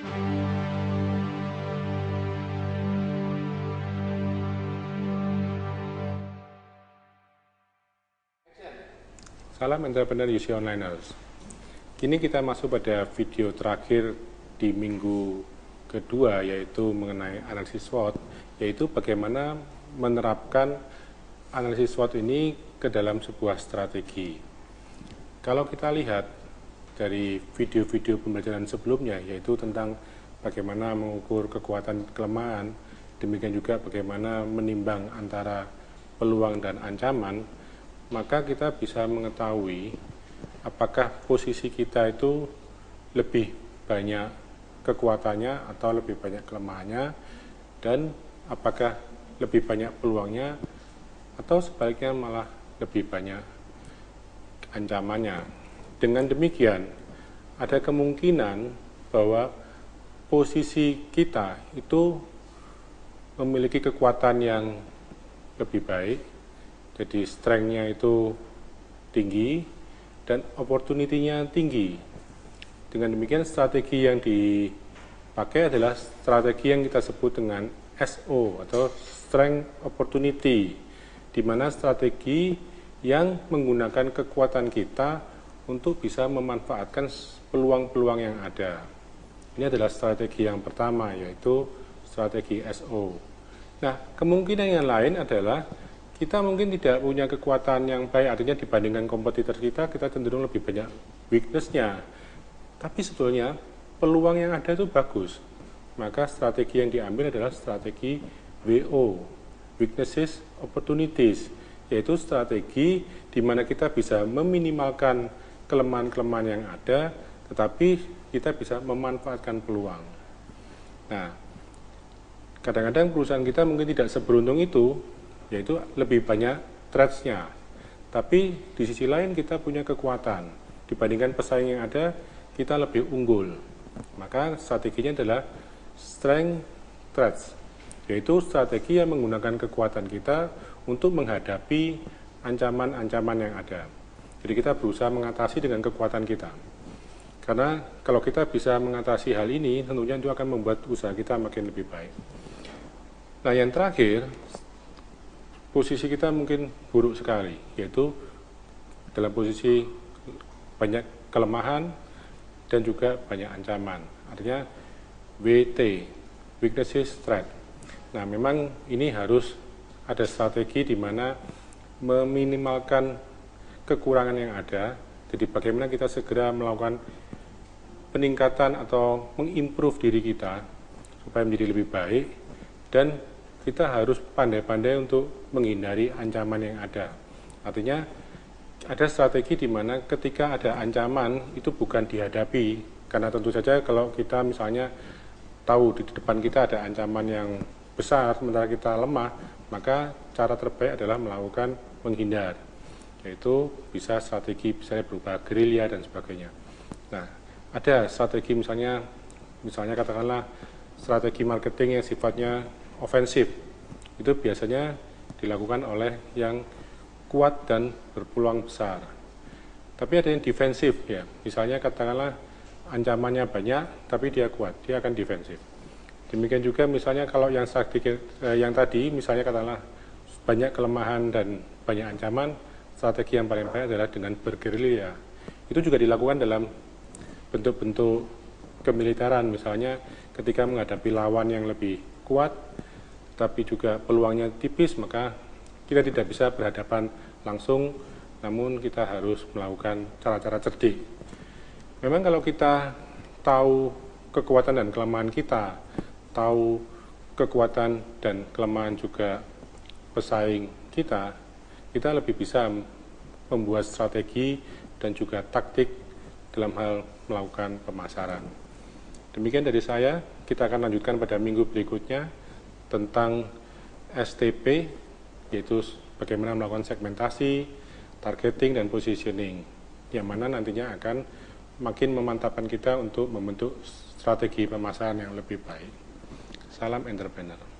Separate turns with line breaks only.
Salam entrepreneur UC Onliners. Kini kita masuk pada video terakhir di minggu kedua, yaitu mengenai analisis SWOT, yaitu bagaimana menerapkan analisis SWOT ini ke dalam sebuah strategi. Kalau kita lihat dari video-video pembelajaran sebelumnya, yaitu tentang bagaimana mengukur kekuatan kelemahan, demikian juga bagaimana menimbang antara peluang dan ancaman, maka kita bisa mengetahui apakah posisi kita itu lebih banyak kekuatannya atau lebih banyak kelemahannya, dan apakah lebih banyak peluangnya atau sebaliknya malah lebih banyak ancamannya. Dengan demikian, ada kemungkinan bahwa posisi kita itu memiliki kekuatan yang lebih baik, jadi strength-nya itu tinggi dan opportunity-nya tinggi. Dengan demikian, strategi yang dipakai adalah strategi yang kita sebut dengan SO atau Strength Opportunity, di mana strategi yang menggunakan kekuatan kita untuk bisa memanfaatkan peluang-peluang yang ada. Ini adalah strategi yang pertama, yaitu strategi SO. Nah, kemungkinan yang lain adalah kita mungkin tidak punya kekuatan yang baik, artinya dibandingkan kompetitor kita cenderung lebih banyak weakness-nya. Tapi sebetulnya peluang yang ada itu bagus. Maka strategi yang diambil adalah strategi WO, Weaknesses Opportunities, yaitu strategi di mana kita bisa meminimalkan kelemahan-kelemahan yang ada, tetapi kita bisa memanfaatkan peluang. Nah, kadang-kadang perusahaan kita mungkin tidak seberuntung itu, yaitu lebih banyak threats-nya. Tapi di sisi lain kita punya kekuatan. Dibandingkan pesaing yang ada, kita lebih unggul. Maka strateginya adalah strength threats, yaitu strategi yang menggunakan kekuatan kita untuk menghadapi ancaman-ancaman yang ada. Jadi kita berusaha mengatasi dengan kekuatan kita. Karena kalau kita bisa mengatasi hal ini, tentunya itu akan membuat usaha kita makin lebih baik. Nah, yang terakhir, posisi kita mungkin buruk sekali, yaitu dalam posisi banyak kelemahan dan juga banyak ancaman. Artinya WT, Weaknesses Threat. Nah, memang ini harus ada strategi di mana meminimalkan kekurangan yang ada. Jadi bagaimana kita segera melakukan peningkatan atau mengimprove diri kita supaya menjadi lebih baik, dan kita harus pandai-pandai untuk menghindari ancaman yang ada. Artinya ada strategi di mana ketika ada ancaman itu bukan dihadapi, karena tentu saja kalau kita misalnya tahu di depan kita ada ancaman yang besar sementara kita lemah, maka cara terbaik adalah melakukan menghindar, yaitu bisa strategi misalnya berupa gerilya dan sebagainya. Nah, ada strategi misalnya katakanlah strategi marketing yang sifatnya ofensif, itu biasanya dilakukan oleh yang kuat dan berpeluang besar. Tapi ada yang defensif, ya, misalnya katakanlah ancamannya banyak tapi dia kuat, dia akan defensif. Demikian juga misalnya kalau yang tadi misalnya katakanlah banyak kelemahan dan banyak ancaman, strategi yang paling baik adalah dengan bergerilya. Itu juga dilakukan dalam bentuk-bentuk kemiliteran, misalnya ketika menghadapi lawan yang lebih kuat tapi juga peluangnya tipis, maka kita tidak bisa berhadapan langsung, namun kita harus melakukan cara-cara cerdik. Memang kalau kita tahu kekuatan dan kelemahan kita, tahu kekuatan dan kelemahan juga pesaing kita lebih bisa membuat strategi dan juga taktik dalam hal melakukan pemasaran. Demikian dari saya, kita akan lanjutkan pada minggu berikutnya tentang STP, yaitu bagaimana melakukan segmentasi, targeting, dan positioning, yang mana nantinya akan makin memantapkan kita untuk membentuk strategi pemasaran yang lebih baik. Salam entrepreneur.